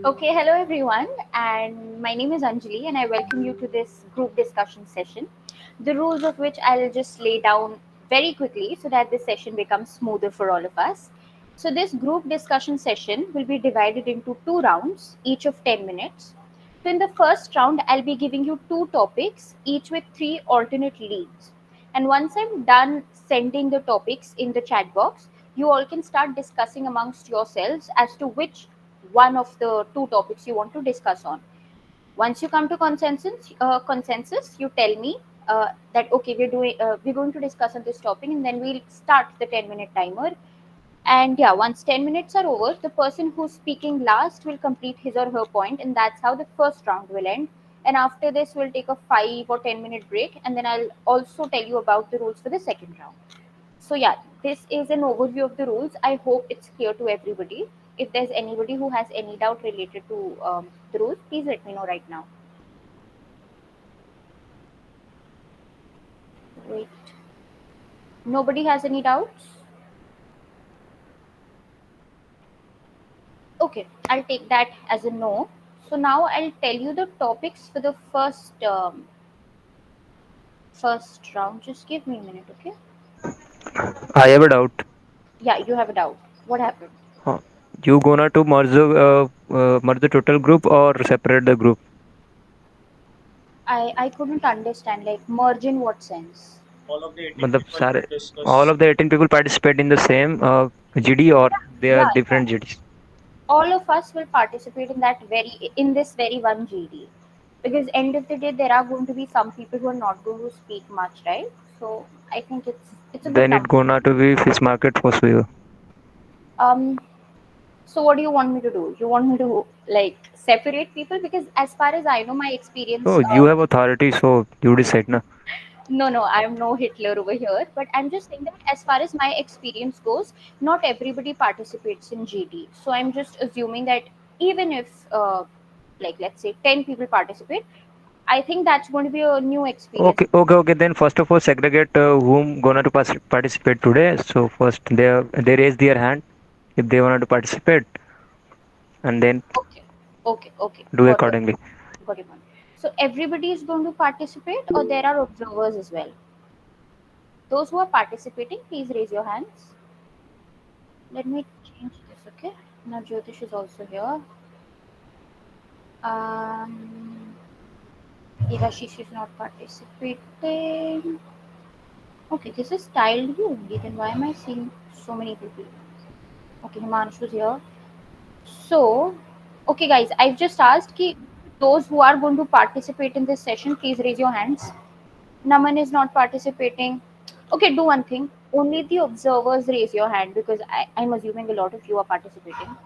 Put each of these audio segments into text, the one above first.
Okay, hello everyone, and my name is Anjali, and I welcome you to this group discussion session. The rules of which I'll just lay down very quickly so that this session becomes smoother for all of us. So, this group discussion session will be divided into two rounds, each of 10 minutes. So, in the first round, I'll be giving you two topics, each with three alternate leads. And once I'm done sending the topics in the chat box, you all can start discussing amongst yourselves as to which one of the two topics you want to discuss on. Once you come to consensus, you tell me that okay, we're going to discuss on this topic, and then we'll start the 10-minute timer. And yeah, once 10 minutes are over, the person who's speaking last will complete his or her point, and that's how the first round will end. And after this, we'll take a 5 or 10 minute break, and then I'll also tell you about the rules for the second round. So yeah, this is an overview of the rules. I hope it's clear to everybody. If there's anybody who has any doubt related to the rules, please let me know right now. Wait, nobody has any doubts? Okay, I'll take that as a no. So now I'll tell you the topics for the first round. Just give me a minute, okay? I have a doubt. Yeah, you have a doubt. What happened? Uh, You gonna to merge the total group or separate the group? I couldn't understand. Like merge in what sense? मतलब सारे all of the 18 people participate in the same GD or they Yeah, are yeah. different GDs? All of us will participate in this very one GD, because end of the day there are going to be some people who are not going to speak much, right? So I think it's a good Then it number. gonna to be fish market for sure. Um, so what do you want me to do? You want me to like separate people? Because as far as I know, my experience. Oh, you have authority, so you decide na. No, no, I'm no Hitler over here. But I'm just saying that as far as my experience goes, not everybody participates in GD. So I'm just assuming that even if, like, let's say 10 people participate, I think that's going to be a new experience. Okay. Then first of all, segregate whom gonna to participate today. So first they raise their hand if they wanted to participate, and then Okay, okay, do accordingly. got your point. So everybody is going to participate, or there are observers as well? Those who are participating, please raise your hands. Let me change this, okay? Now Jyotish is also here. Um, Devashish is not participating. Okay, this is tiled view only. Then why am I seeing so many people? Okay, Himanshu is here. So, okay, guys, I've just asked ki those who are going to participate in this session, please raise your hands. Naman is not participating. Okay, do one thing. Only the observers raise your hand, because I'm assuming a lot of you are participating.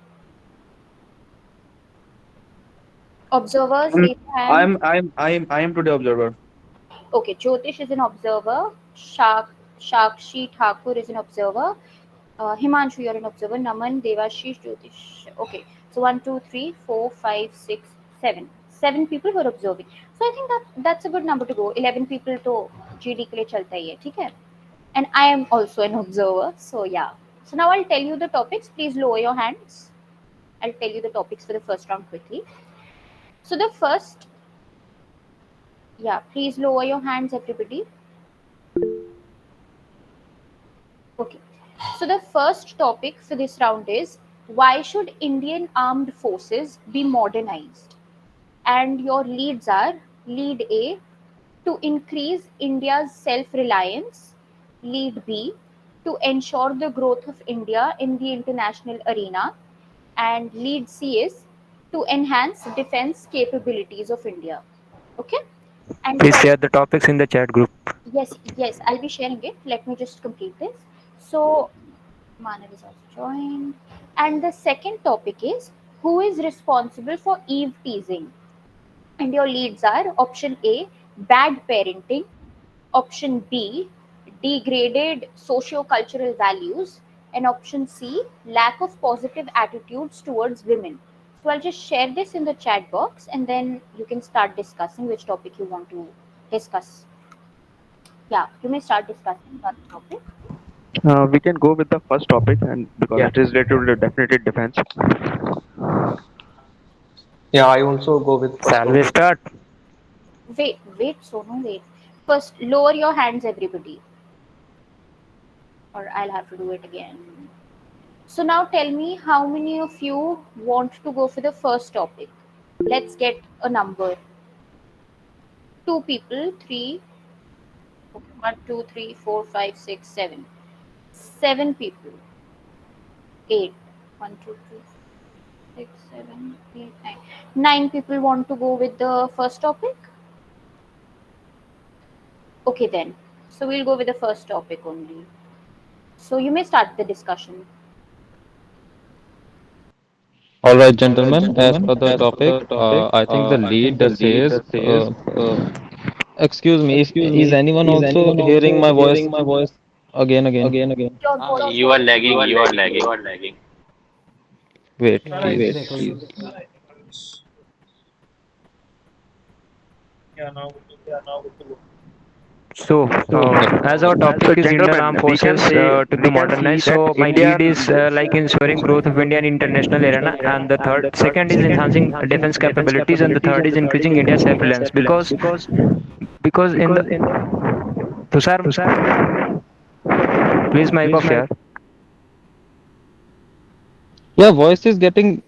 Observers, I'm raise your hand. I am today observer. Okay, Jyotish is an observer. Shakshi Thakur is an observer. Himanshu, you're an observer. Naman, Devashish, Jyotish. Okay, so 1, 2, 3, 4, 5, 6, 7. 7 people who are observing. So I think that's a good number to go. 11 people to GD के लिए चलता ही है, ठीक है? And I am also an observer. So yeah. So now I'll tell you the topics. Please lower your hands. I'll tell you the topics for the first round quickly. So the first, yeah, please lower your hands, everybody. Okay. So the first topic for this round is, why should Indian armed forces be modernized? And your leads are: lead A, to increase India's self reliance; lead B, to ensure the growth of India in the international arena; and lead C is to enhance defense capabilities of India. Okay? And Please the share the topics in the chat group. yes, I'll be sharing it. Let me just complete this. So Manav is also joined. And the second topic is, who is responsible for Eve teasing? And your leads are: option A, bad parenting; option B, degraded socio-cultural values; and option C, lack of positive attitudes towards women. So I'll just share this in the chat box, and then you can start discussing which topic you want to discuss. Yeah, you may start discussing that topic. We can go with the first topic, and because Yeah. it is related to definitely defense. Yeah, I also go with first Shall we topic. start? Wait, Sonu, wait. First, lower your hands, everybody, or I'll have to do it again. So now tell me how many of you want to go for the first topic? Let's get a number. Two people, three, okay, one, two, three, four, five, six, seven. Seven people. Eight. One, two, three, six, seven, eight, nine. Nine people want to go with the first topic? Okay then. So we'll go with the first topic only. So you may start the discussion. All right, gentlemen. As per the topic, I think the lead that says, excuse me, if is anyone also hearing my voice again? Your voice is You are breaking. lagging. You are lagging. Wait, please. So, Yep. as our topic is Indian Armed Forces to be modernized, so my lead is like ensuring growth of India in international arena, and second is enhancing defense capabilities, and the third is increasing India's self-reliance. Because in the Tushar, please mic off here. Yeah, voice is getting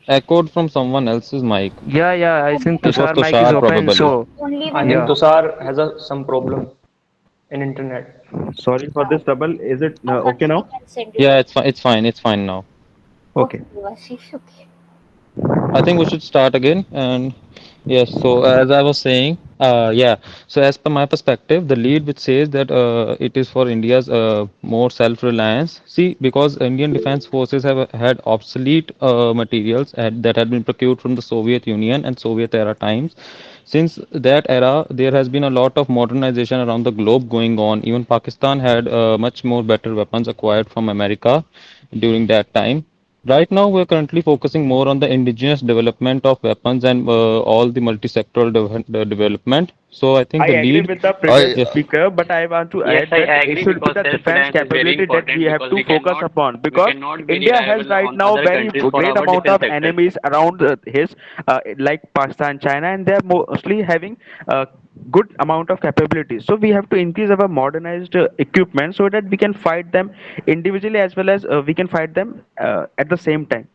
echoed from someone else's mic. Yeah, I think It was Tushar mic is Tushar open. probably. So Only I one think yeah, person. Tushar has some problem in internet. Sorry for this trouble. Is it okay Anjali now? can send you Yeah, the. it's fine. It's fine. It's fine now. Okay, okay. Devashish, okay. I think we should start again. And yes, so as I was saying, yeah. So as per my perspective, the lead which says that it is for India's more self-reliance. See, because Indian defense forces have had obsolete materials that had been procured from the Soviet Union and Soviet era times. Since that era, there has been a lot of modernization around the globe going on. Even Pakistan had much more better weapons acquired from America during that time. Right now, we're currently focusing more on the indigenous development of weapons and all the multi-sectoral development. So I think I the agree lead. with the I previous speaker, but I want to Yes, add I that it agree should be because the defense self-reliance is very capability that we important have because to focus upon we because cannot be India has reliable right on now other very countries for great our amount defense of sectors. enemies around his like Pakistan, China, and they are mostly having good amount of capabilities. So we have to increase our modernized equipment so that we can fight them individually as well as we can fight them at the same time.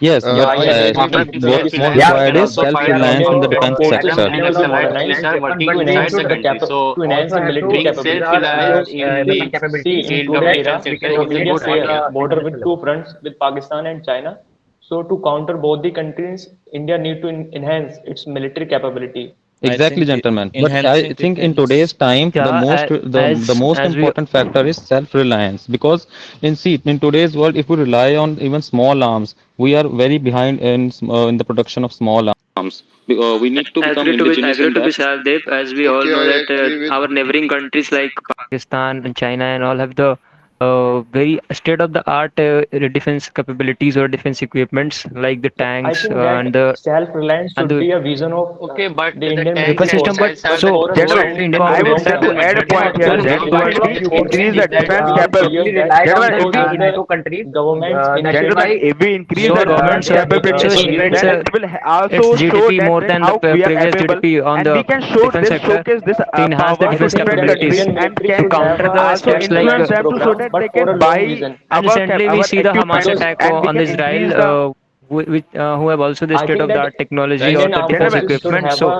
Yes, Yeah, but I agree with After you this because what's more self-reliance, we Yeah, can required is also we fight are from self-reliance in the Indian defense other forces sector. India will countries be which modernized are working to inside enhance the the country. So to enhance the military being capabilities self-reliant because in the see in field of today's era defense sector because is a India good share idea. border with two fronts with Pakistan and China. So to counter both the countries, India need to enhance its military capability. Exactly, gentlemen. But I think in today's time, the Yeah, the most as we important factor is self-reliance because in today's world, if we rely on even small arms, we are very behind in the production of small arms. We need to become indigenous in that. Dev, as we all Okay, know I that agree with our neighboring countries like Pakistan and China and all have the very state of the art defense capabilities or defense equipments like the I tanks think and that the self-reliance and should the be a vision of Okay, but the the Indian tanks military weapon and system. But forces missiles are the so for a what Gentlemen, old Indian strong, I government would has like long done. to term add a strategy point for here those that military once we capabilities because increase see the that defense for years back gentlemen, those are the government's gentlemen, initiative if we increase So the government defense capabilities, spends then it will its also show GDP that more than the how we are previous able, GDP on and we the can show defense this, sector showcase this to enhance the power I to defense think different that capabilities countries, Indian and military to can should have counter a the also steps like influence self-reliance them to so program that they but for a can long buy vision and our recently we our see the Hamas equipments, because attack and we on the can Israel, increase the. who have also the I state think of the that art technology or Indian the armed defense Gentlemen, forces should equipment. have So a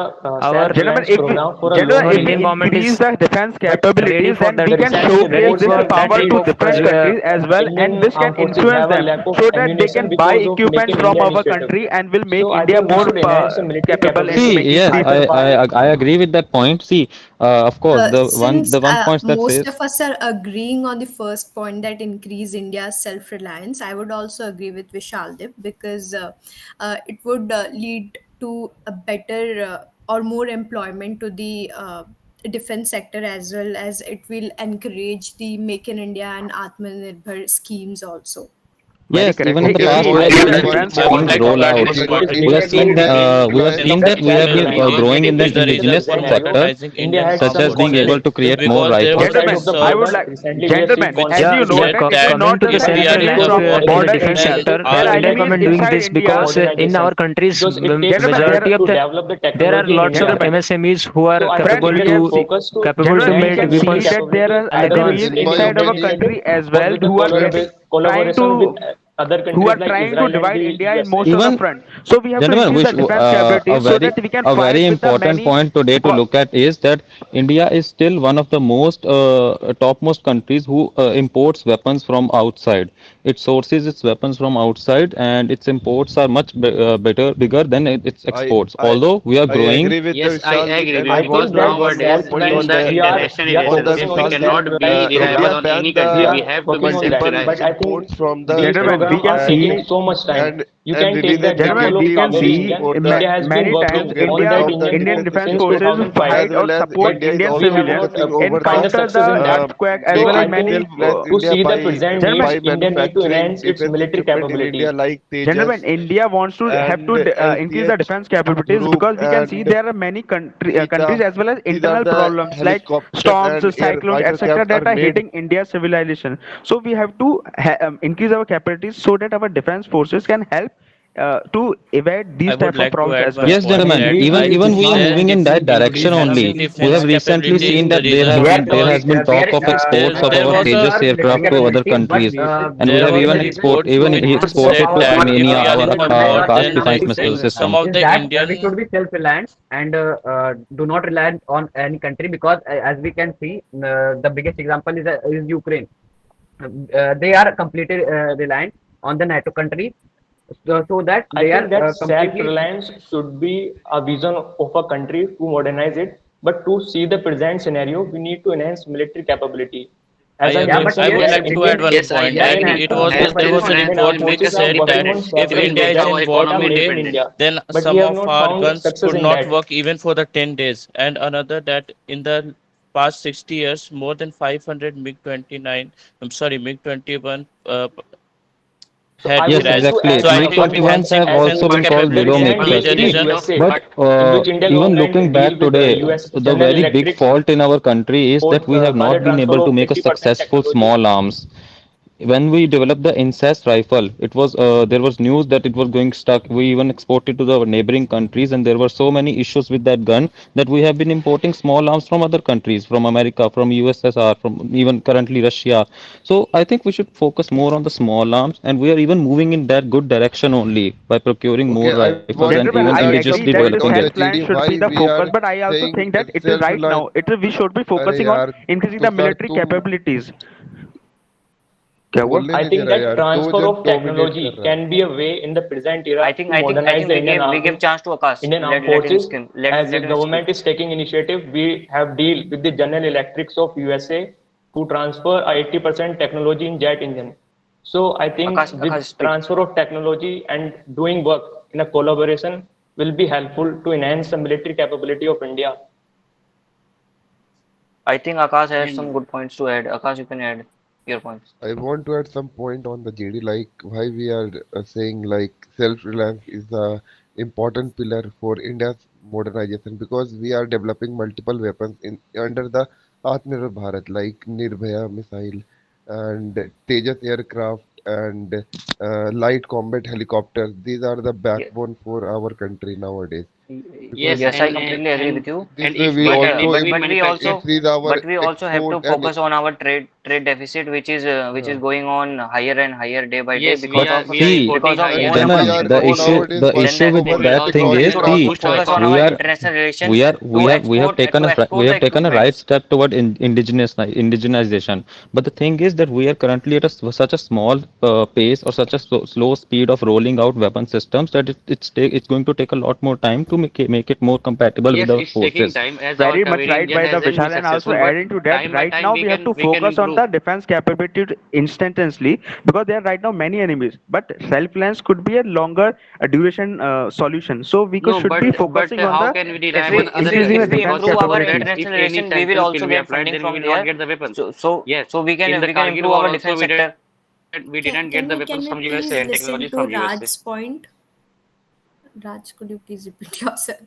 our Gentlemen, self-reliance program for a if longer Indian we vision. government increase is the defense ready capabilities, for then that we can ready showcase this for that power to as different we, countries as well, and Indian this can armed forces influence have a them lack of so that they ammunition can buy because of Make equipments in from India our initiative. country and will make So I India think we more should enhance the military capable in See, capabilities making yes, defense. I agree with that point. See, of course, since the one point that most says. of us are agreeing on the first point that increase India's self-reliance, I would also agree with Vishaldev because it would lead to a better or more employment to the defense sector as well as it will encourage the Make in India and Atmanirbhar schemes also. Very Yes, correct. even in the If past we we have increase seen the that defense I would schemes like to roll forces, add out. this point. We have seen that we have seen that we have been growing in the In the indigenous current sector, scenario, India had such some as being able to conflicts create more both rifles. sides of gentlemen, the I would border. like, Recently, we have seen gentlemen, as conflicts you know between that it is Coming not to the just the enemies self-reliance from in the border defense areas. sector, There I are will enemies recommend doing inside this India. because in modernization our countries, because it takes Gentlemen, years majority of to the develop the there are technology in lots of India. gentlemen, MSMEs who are So I think friends, capable we India have should to seen. focus to capable to Gentlemen, we enhance make the can military see weapons. that there capability are either with enemies state inside our government initiative country as or well with the who are getting trying collaboration with to other who countries are like trying to Israel and divide the India in USA. most of the Even front. So we have to gentlemen, increase the which defense a capabilities so very that we can a very fight with the important many. point today to Co- look at is that India is still one of the most topmost countries who imports weapons from outside. It sources its weapons from outside, and its imports are much bigger than its I exports. I Although we are I growing, agree with the Yes, I Vishaldeep, agree and I I because want think to add that one more nowadays, point in on the that we are international on the focusing relationship, on we the Vishaldeep. cannot be self-reliance reliable India program. on any banned We country. the We are have to be working on that, multiple but self-reliant. I think imports from the these Gentlemen, we programs can are and taking see. so much time. and You and can take release a that Gentlemen, example deep we of can deep family list see engine. for the India has been many times working on development that India, of the engine Indian defense defense since system, forces 2005, as fight or well as support India but is Indian we also have civilians, not focusing over find the the encounter success in the uh, that. earthquake as So well as I making think many. self-reliance to India see the by present Gentlemen, needs, by India need to manufacturing enhance its defense military equipment in capability. India like Gentlemen, Tejas India wants to have and to increase the LCH, defense capabilities Dhruv because we can see and there are many countries Cheetah. as well as These are internal the problems like helicopters storms, and air cyclones, fighter etc. crafts are that are made. hitting India's civilization. So we have to increase our capabilities so that our defense forces can help to evade I these would type of like to problems add as one well. yes, point gentlemen. that Even I even we are their moving in that direction only. enhancing We have defense recently capability seen is the that reason there because has been talk of exports of there our was a Tejas aircraft to other countries, and we there have was a even report exported said to that if Armenia we are our in the war, Akash then defense missile some system. of the Indian And do not rely on any country because as we can see the biggest example is Ukraine. They are completely reliant on the NATO country, so that I they are think that completely. self-reliance should be a vision of a country to modernize it. But to see the present scenario, we need to enhance military capability. I As I Yeah, but agree. I mentioned, yes, would there are like to add Indian one Yes, I point that that agree. it NATO, was As there per was this a Indian plan, armed report to which make forces us are said working that on independent, if several India is projects in become war that are today, made in independent. India, then but we some have of not our found guns success could in not that. work even for the 10 days. And another that in the past 60 years, more than 500 MiG-29, I'm sorry, MiG-21 So I had would Yes, like to crashed. exactly. add So I think MiG one point MiG-21s enhancing have as also defense been called there is widow capabilities an could be makers. deal the with the See, reason. USA but in which India even looking government deal back with the today, US the General very big Electrics fault in our country is that we have for the not been transfer able to of make a 80% successful technology. small arms. When we developed the incest rifle, it was there was news that it was going stuck. We even exported to the neighboring countries, and there were so many issues with that gun that we have been importing small arms from other countries, from America, from USSR, from even currently Russia. So I think we should focus more on the small arms, and we are even moving in that good direction only by procuring more Okay, I rifles and want even to gentlemen, I add indigenously some agree that the point developing on it. the self-reliance GD. should Why be the we focus, are but I also saying think that it is right self-reliance? now. It is we should be अरे focusing on यार increasing the Tushar military तुम capabilities. क्या हुआ? बोलने I नहीं दे think रहा that यार दो transfer जन of डोमिनेट कर technology रहा है can be a way in the present era to I modernize think the Indian we give army, chance to Akash. Indian armed Let him forces. skim. As the Let him speak. government is taking initiative, we have deal with the General Electrics of USA to transfer 80% technology in jet engine. So I think with Akash, speak. transfer of technology and doing work in a collaboration will be helpful to enhance the military capability of India. I think Akash has some And good points to add. Akash, you can add your points. I want to add some point on the JD, like why we are saying like self-reliance is the important pillar for India's modernization because we are developing multiple weapons in under the Atmanirbhar Bharat, like Nirbhaya missile and Tejas aircraft and light combat helicopters. These are the Ye- backbone for our country nowadays because Yes, I completely agree with you. this way we But also increase our we also have to export and focus on our trade deficit, which is uh, going on higher and higher day by day But see, because of more and we gentlemen, are infrastructure costs. nowadays the Then working the issue with over export. the that thing So we is, should technological also see, focus on transfer. our we are international relations we have taken to export the right equipments. step toward indigenization. But the thing is that we are currently at such a small pace or such a slow speed of rolling out weapon systems that it's going to take a lot more time to make it more compatible with our forces. Very much right by the Vishal, and also adding to that, right now we have to focus on the defense capability instantaneously because there are right now many enemies. But self-reliance could be a longer duration solution. So we should be focusing on the increasing the If we defense improve our capabilities. international relation, we will also get funding from there. So we can improve our defense sector. Can we please listen to Raj's point? Raj, could you please repeat yourself?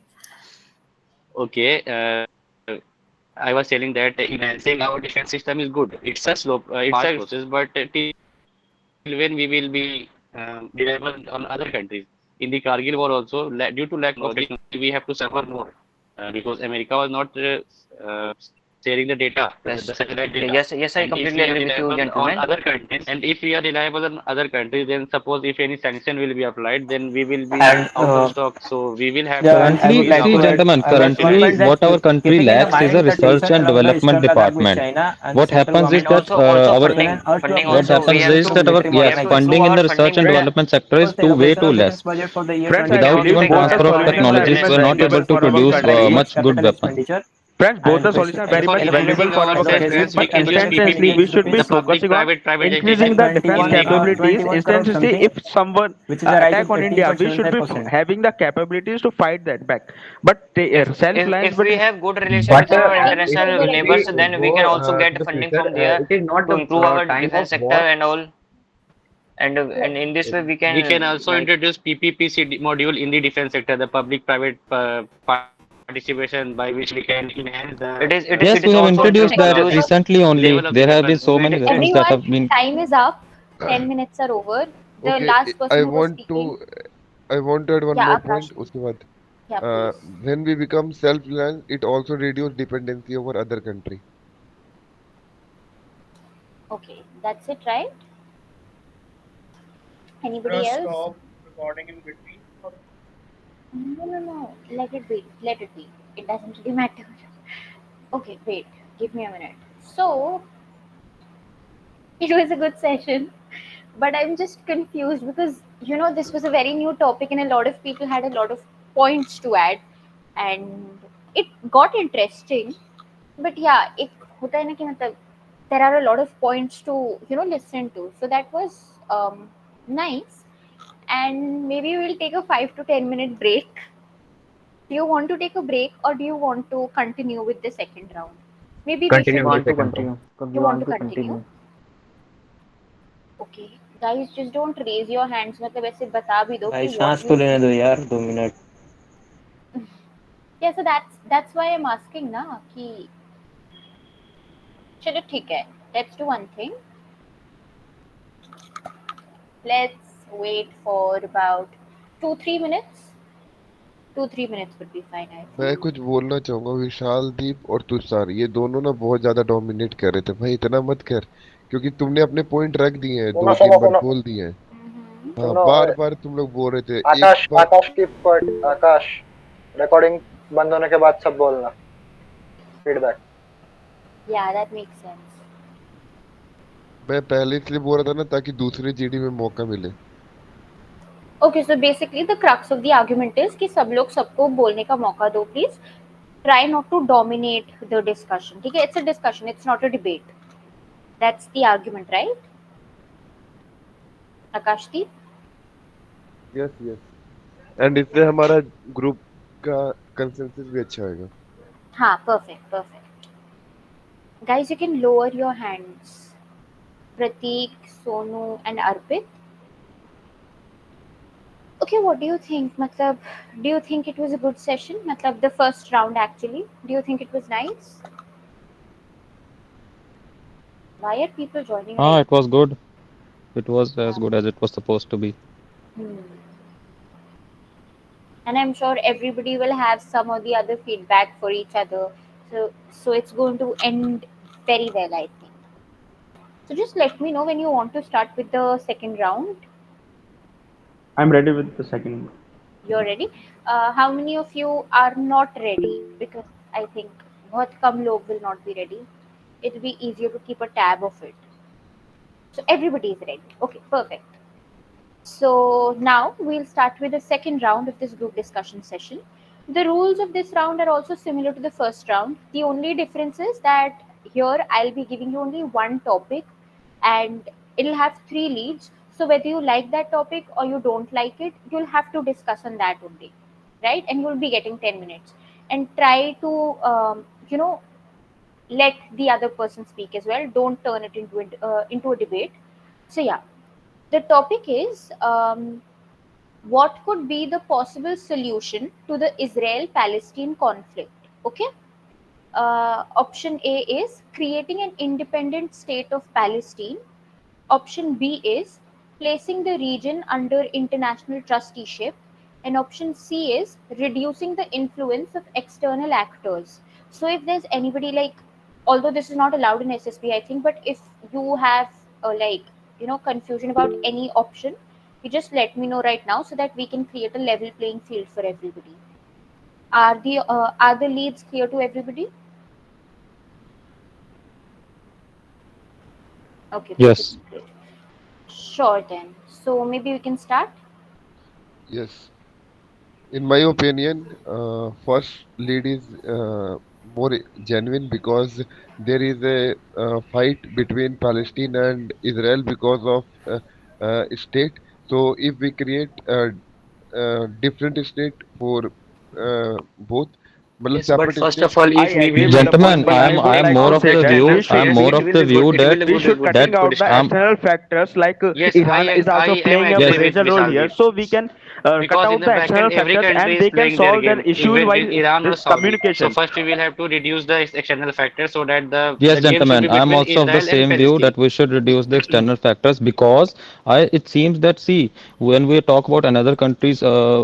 Yes, yes, yes. I completely agree with you, gentlemen. And yeah, and I would Currently, like see, to add, gentlemen, I would like to add currently points that what our country keeping in the lacks is a mind the research tension and along the development Eastern Ladakh with department. China and the What central happens is government And that also our taken funding, an urge to funding what upgrade the also we happens have is infrastructure that to our, military we yes, have to modernization. funding improve in our the research funding and Friends, development sector because is the too way allocation too of defense less. budget for the year Friends, I without 2026 Without believe even tech, was both the transfer of without solutions are technologies, very we much are not unsustainable valuable able to for our produce given the country. huge much good capital weapons. expenditure Friends, both and the solutions are very much allocation valuable for as our of country, present but every state is instantly paying we should be rupees focusing on increasing the defense 21 capabilities 21 crore instantly. something, If someone which is a rise attack of on India, we should be 18.75%. having the capabilities to fight that back. But self-reliance, if but we have good relation Yeah, with But our I if international totally if agree. we neighbors, then we go can also to get the funding future, from there it is not to the improve our time of defense sector war. and all. And in this way we can like Yes, it we is have also introduced Perfect. that introduced. recently only. There have been so many weapons that Everyone, have been. time is up. 10 minutes are over. The Okay, last I person who was want speaking, to I want to add one yeah, more Akash. point. उसके बाद, Yeah, please. when we become self-reliant, it also reduces dependency over other country. Okay, that's it, right? Anybody else? No, no, no. Let it be. Let it be. It doesn't really matter. Okay, wait. Give me a minute. So, it was a good session, but I'm just confused because this was a very new topic and a lot of people had a lot of points to add, and it got interesting. But yeah, एक होता है ना कि मतलब there are a lot of points to listen to. So that was nice, and maybe we'll take a 5 to 10 minute break. Do you want to take a break or do you want to continue with the second round? Maybe we Continue should with the take. Want to second round. continue. We You want want to to continue? continue. Okay, guys, just don't raise your hands. मतलब ऐसे बता भी दो भाई कि what सांस तो you लेने दो think. यार 2 minute. Yeah, so that's why I'm asking ना कि चलो ठीक है. Let's do one thing. Let's wait for about 2 3 minutes. 2 3 minutes would be fine, I मैं think. कुछ बोलना चाहूंगा। विशाल दीप और तुषार ये दोनों ना बहुत ज्यादा डोमिनेट कर रहे थे। भाई इतना मत कर, क्योंकि तुमने अपने पॉइंट रख दिए हैं, सुनो दो सुनो तीन बार सुनो बोल दिए हैं। Mm-hmm. हाँ, सुनो बार बार तुम लोग बोल रहे थे। एक आकाश बार आकाश की पट आकाश रिकॉर्डिंग बंद होने के बाद सब बोलना feedback. Yeah, that makes sense. मैं पहले इसलिए बोल रहा था ना ताकि दूसरे जीडी में मौका मिले। Okay, so basically the crux of the argument is कि सब लोग सबको बोलने का मौका दो, please. Try not to dominate the discussion. ठीक है? It's a discussion. It's not a debate. That's the argument, right? Akashdeep? Yes yes, and इससे हमारा ग्रुप का कंसेंसस भी अच्छा होगा। हाँ, perfect, perfect. Guys, you can lower your hands. Prateek, Sonu, and Arpit. Okay, what do you think? Matlab, do you think it was a good session? Matlab, the first round actually. Do you think it was nice? Why are people joining Ah, right it was good. It was now? as good as it was supposed to be. Hmm. And I'm sure everybody will have some or the other feedback for each other. So it's going to end very well, I think. So just let me know when you want to start with the second round. I'm ready with the second. You're ready. How many of you are not ready? Because I think बहुत कम लोग will not be ready. It'll be easier to keep a tab of it. So everybody is ready. Okay, perfect. So now we'll start with the second round of this group discussion session. The rules of this round are also similar to the first round. The only difference is that here I'll be giving you only one topic and it'll have three leads. So whether you like that topic or you don't like it, you'll have to discuss on that only, right? And you'll be getting 10 minutes. And try to, let the other person speak as well. Don't turn it into a debate. So yeah, The topic is what could be the possible solution to the Israel Palestine conflict. Okay. Option A is creating an independent state of Palestine. Option B is placing the region under international trusteeship. And option C is reducing the influence of external actors. So, if there's anybody like, although this is not allowed in SSB, I think, but if you have like, confusion about any option, you just let me know right now so that we can create a level playing field for everybody. Are the leads clear to everybody? Okay, great, Yes. great. Sure then. So maybe we can start. Yes. In my opinion, first lead is more genuine because there is a fight between Palestine and Israel because of state. So if we create a different state for both, मतलब Yes, but separate first state. of all, I if we agree will with the reduce point, Gentlemen, but the I would I am like more to of say the conflict, that then view. we I should am it more of will the be good. view It will that be we good. should that cutting out the Good start. external factors like Yes, Iran is also I playing a am major agree role with here, so we Vishal. can cut Because in out the the back end, external every factors country and is they can playing their solve their game. issues Even by with Iran or this Saudi. So communication. first we will have to reduce the external factors so that yes, the game should gentlemen, be I am between also of the Israel and same view Palestine. that we should reduce the external factors because it seems that, see, when we talk about another country's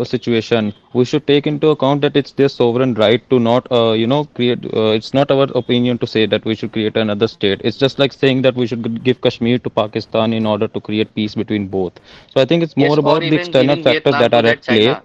situation, we should take into account that it's their sovereign right to not, create. It's not our opinion to say that we should create another state. It's just like saying that we should give Kashmir to Pakistan in order to create peace between both. So I think it's more Yes, or about the even external giving factors Vietnam that to are that at play. China,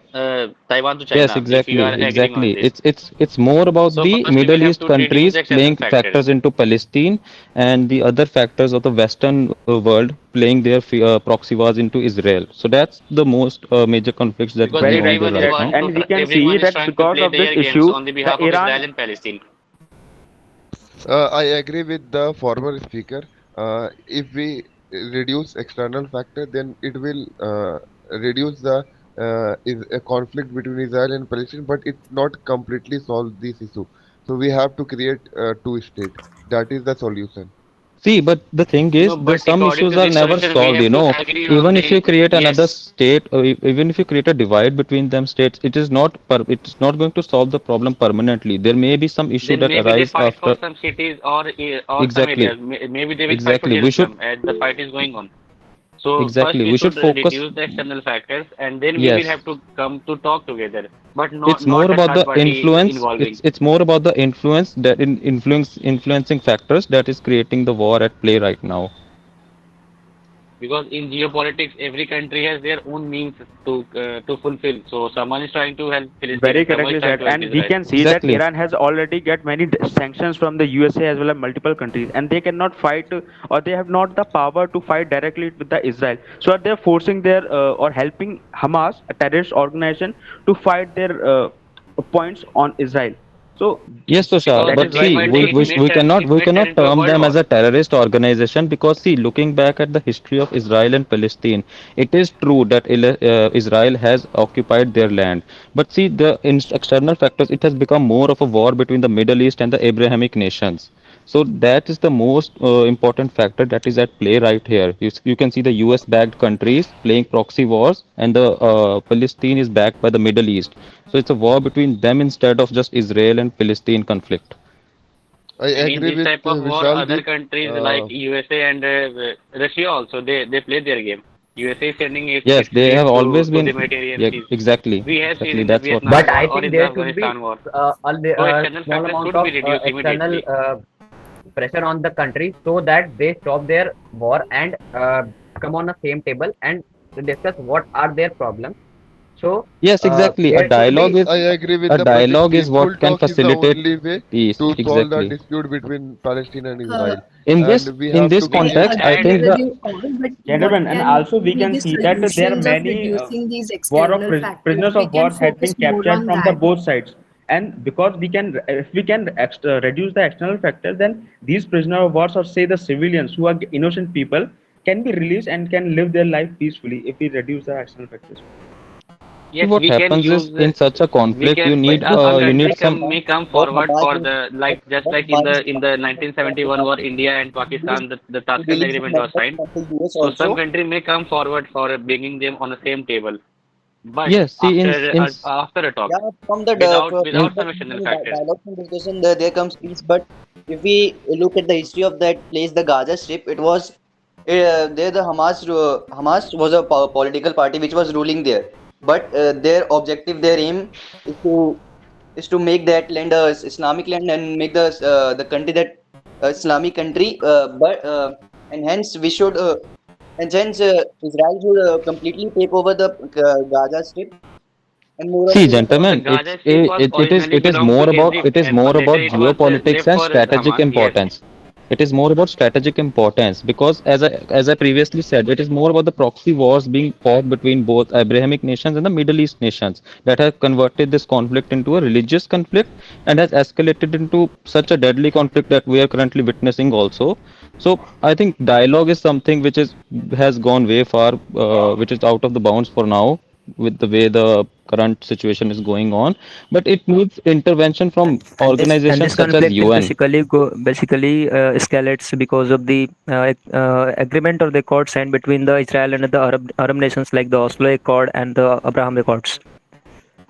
Taiwan to Yes, China, if you are exactly, agreeing on exactly. this. It's more about So the first we will Middle have East to reduce countries the external playing factors. factors into Palestine and the other factors of the Western world playing their proxy wars into Israel. So that's the most major conflicts that's Because Very going on there rightly everyone is right said, now. and we can see everyone is that trying to because play of this their games issue, on the the behalf of Iran. Israel and Palestine. I agree with the former speaker. If we reduce external factor, then it will reduce the is a conflict between Israel and Palestine, but it not completely solve this issue. So we have to create two state. That is the solution. See, but the thing No, is, the but some according issues to are this never solution, we solved. have to agree on Even if you the create another yes. state, or even if you create a divide between them states, it's not going to solve the problem permanently. There may be some issue Then that maybe they arise fight for after. some cities or some Exactly, areas. Maybe they will fight for exactly. We should Jerusalem as the fight is going on. So first exactly. we We should should focus. reduce the external factors, and then we will Yes, have to come to talk together, but it's more not a about third the party influence. involving. It's more about the influence that influencing factors that is creating the war at play right now. Because in geopolitics, every country has their own means to fulfill. So someone is trying to help Very Palestine, someone is correctly trying said, to help and we Israel. can see that Exactly. Iran has already get many sanctions from the USA as well as multiple countries, and they cannot fight or they have not the power to fight directly with the Israel. So they are forcing their or helping Hamas, a terrorist organization, to fight their points on Israel. So Yes, Tushar, Because that but is why see, if it's they a it good. may turn we cannot into a term world them as war. a terrorist organization because see, looking back at the history of Israel and Palestine, it is true that Israel has occupied their land. But see, the external factors, it has become more of a war between the Middle East and the Abrahamic nations. So that is the most important factor that is at play right here. You can see the US backed countries playing proxy wars, and the Palestine is backed by the Middle East. So it's a war between them instead of just Israel and Palestine conflict. I And in agree this with type of war, Vishal. other With countries like USA and Russia also they play their game. USA is sending Yes, its they have fleets always to the been. Mediterranean Yeah, Sea. exactly, We have seen exactly. in the That's what. Vietnam But war I or think in the there should be Afghanistan war. So a external small factors amount should be of reduced external immediately. pressure on the country so that they stop their war and come on the same table and discuss what are their problems. So Yes, exactly. there should be I agree with A the Pratik. dialogue is Peaceful what can talk is the facilitate only way peace. to solve the Exactly. dispute between Palestine and Uh, Israel, In this and we in have this to We I have context, create. I agree think and with the you all, but what Gentlemen, and can also we be can the see that there are solutions of many reducing these war of external factors? prisoners We of can war has been focus more captured on from the that. both sides, and because we can, if we can reduce the external factors, then these prisoner of wars or say the civilians who are innocent people can be released and can live their life peacefully if we reduce the external factors. See, Yes, what we can happens is use in such a we conflict, can a you country need some. may come what forward Hamas for is the like just what like Hamas is in the 1971 war, India and Pakistan, the Tashkent releasing agreement was members signed. from the US So some also. country may come forward for bringing them on the same table, but Yes, see, after a talk, Yeah, from the in without some external factors. dialogue and discussion, there comes peace. But if we look at the history of that place, the Gaza Strip, it was there. The Hamas was a political party which was ruling there, but their objective, their aim is to make that land a Islamic land and make the country that Islamic country. But and hence we should and hence Israel should completely take over the Gaza Strip and more or See, less The gentlemen, Gaza Strip was originally it is belonged more to about Egypt, and later it was geopolitics left and for strategic Hamas. Yes, importance. It is more about strategic importance because, as I previously said, it is more about the proxy wars being fought between both Abrahamic nations and the Middle East nations that have converted this conflict into a religious conflict and has escalated into such a deadly conflict that we are currently witnessing also. So I think dialogue is something which is has gone way far, which is out of the bounds for now with the way the current situation is going on. But it needs intervention from And this organizations such as conflict is UN. basically escalates because of the agreement or the accord signed between the Israel and the Arab nations like the Oslo Accord and the Abraham Accords.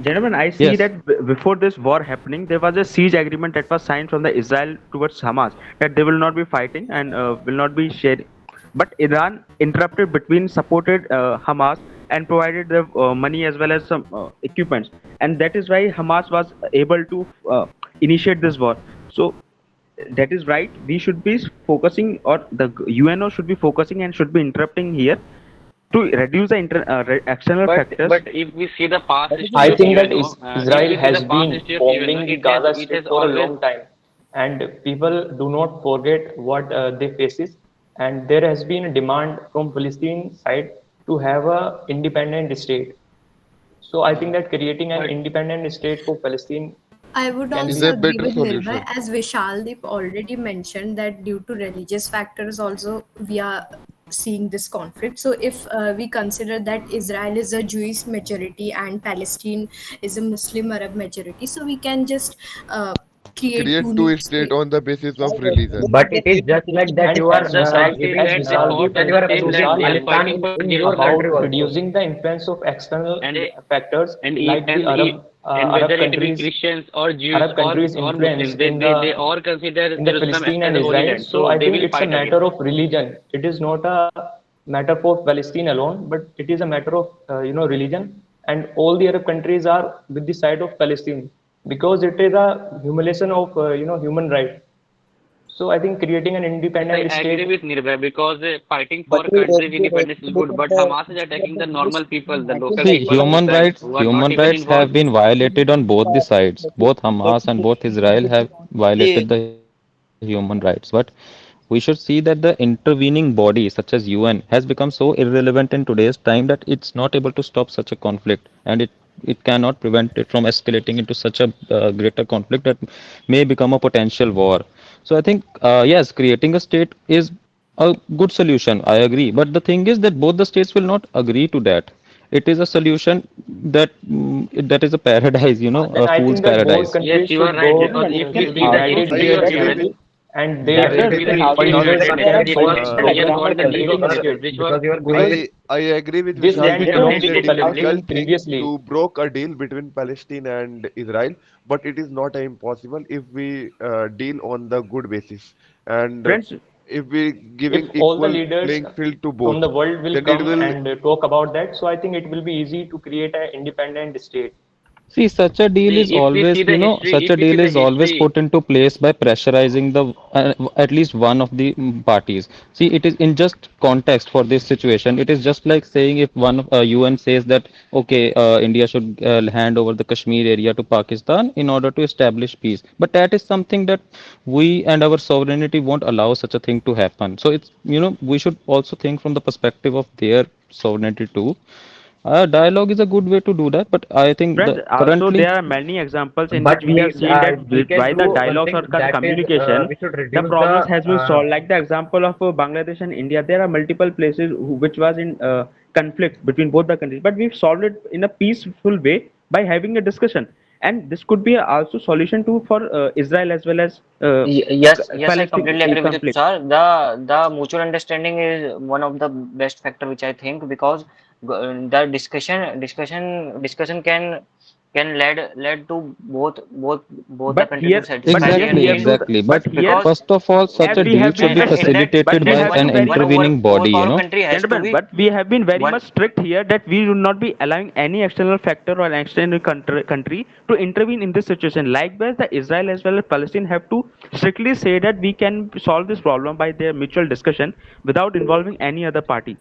Gentlemen, I see Yes. that before this war happening, there was a siege agreement that was signed from the Israel towards Hamas that they will not be fighting and will not be sharing. But Iran interrupted between supported Hamas and provided the money as well as some equipments, and that is why Hamas was able to initiate this war. So that is right. We should be focusing, or the UNO should be focusing and should be interrupting here to reduce the external factors. But if we see the past history I of think that UNO, if Israel we see has the past been history of UNO, bombing the Gaza it has Strip for a always long time, and people do not forget what they faces. And there has been a demand from Palestine side to have a independent state. So I think that creating an independent state for Palestine I would can Is also a be. agree better with Nirbhay, solution. as Vishaldeep already mentioned that due to religious factors also we are seeing this conflict. So if we consider that Israel is a Jewish majority and Palestine is a Muslim Arab majority, so we can just create two Create two new state states. on the basis Yeah, of religion. But it is just like that And you are The fact is giving that they fought that on you the are same approving land. They are Palestine fighting for in their your country about land, also. reducing the influence of external and factors and e- like the and whether Arab it be countries, Christians or Jews Arab countries' or influence Muslims, they all consider in the Jerusalem Palestine as and a holy Israel. land. So So I they think will it's a fight again. matter of religion. It is not a matter for Palestine alone, but it is a matter of religion. And all the Arab countries are with the side of Palestine because it is a humiliation of human right. So I think creating an Yes, I independent agree state. with Nirbhay because fighting but for countries' if independence you is look good, at but the Hamas is history of attacking the the Jewish normal people, the local matters, See, people of Israel who are not human even rights have involved. been violated on both the sides. Both Hamas and both Israel have the violated the human rights. But we should see that the intervening body, such as UN, has become so irrelevant in today's time that it's not able to stop such a conflict, and it cannot prevent it from escalating into such a greater conflict that may become a potential war. So I think yes, creating a state is a good solution. I agree, but the thing is that both the states will not agree to that. It is a solution that that is a paradise, Then a I fool's think that both paradise. Yes, countries you are should right go because Gentlemen, with you if can we the see the argue United I history with of States that. agree with UN, directly, and they if will we Sir, see be the we history of argue United considered with as that, Nations, a but it was legitimate for the sake of leading state which was Because you are going with I agree with this Vishal land Deep. It belongs is to a gentlemen, Palestine difficult thing previously. to broke a deal between Palestine and Israel, but it is not impossible if we deal on the good basis and friends, if we If giving all the equal leaders playing field to from both, the world will then it come will. and talk about that, so I think it will be easy to create an independent state. See, such a deal see is if we see always, the history, such if a we see deal the is always history, put into place by pressurizing the at least one of the parties. See, it is in just context for this situation. It is just like saying if one of UN says that okay, India should hand over the Kashmir area to Pakistan in order to establish peace, but that is something that we and our sovereignty won't allow such a thing to happen. So it's we should also think from the perspective of their sovereignty too. Dialogue is a good way to do that, but I think friends, the also currently. there are many examples in which but we have seen that we can by do the one dialogues or thing, that is communication, we should the reduce the problems has been solved. Like the example of Bangladesh and India, there are multiple places which was in conflict between both the countries, but we've solved it in a peaceful way by having a discussion. And this could be also solution too for Israel as well as Yes, yes, I Palestine completely agree with you, conflict. Tushar. The mutual understanding is one of the best factor which I think, because the discussion can lead to both the But country to here, but satisfy here their we Exactly, have needs, to, exactly. But but here because first of all, such a we deal have should been be in that but facilitated we by have an been very much, intervening body, you overall know. country has to gentlemen, be but we have been very one. much strict here that we will not be allowing any external factor or an external country to intervene in this situation. Likewise, the Israel as well as Palestine have to strictly say that we can solve this problem by their mutual discussion without involving any other party.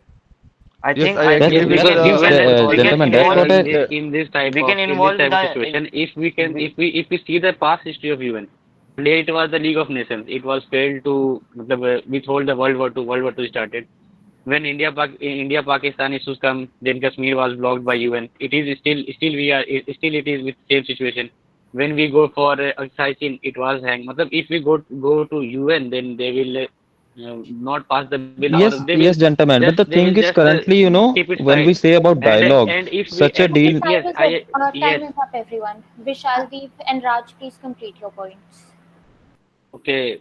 I Yes, think I I That's agree think we with Because can the we can UN, we can gentlemen, that's involve what I in this type of situation, if we can, we, if we see the past history of UN, there it was the League of Nations. It was failed to withhold the World War Two. World War Two started when India Pakistan issues come. Then Kashmir was blocked by UN. It is still we are still it is with same situation. When we go for Sicin, it was hang. Matlab, if we go to UN, then they will not pass the bill, or Yes, yes, gentlemen. But the they will thing is, just currently, keep it when we side. say about dialogue, And if we such a and Okay, deal. yes, I time yes. is up, everyone. Vishal, Deep, and Raj, please complete your points. Okay,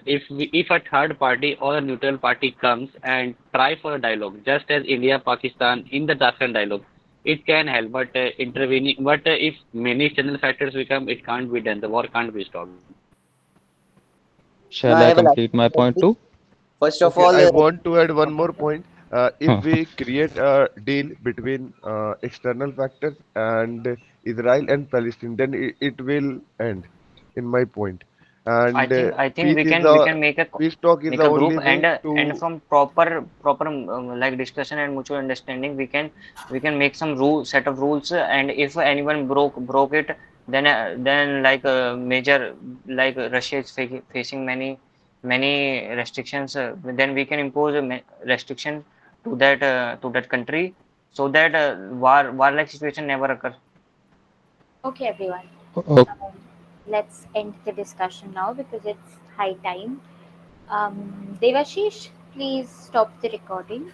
if a third party or a neutral party comes and try for a dialogue, just as India Pakistan in the Tashkent dialogue, it can help. But intervening, but if many external factors become, it can't be done. The war can't be stopped. Now Shall I I have a last complete my point, point please. too? First of Okay, all, I want to add one more point. If Huh. we create a deal between external factors and Israel and Palestine, then it will end, in my point. And I think peace is we the can peace talk is make the a only group, way and to. from proper like discussion and mutual understanding, we can make some set of rules, and if anyone broke it, then like major, like Russia is facing many restrictions, then we can impose a restriction to that country, so that war like situation never occurs. Okay, everyone. Oh, Um, let's end the discussion now because it's high time. Devashish, please stop the recording.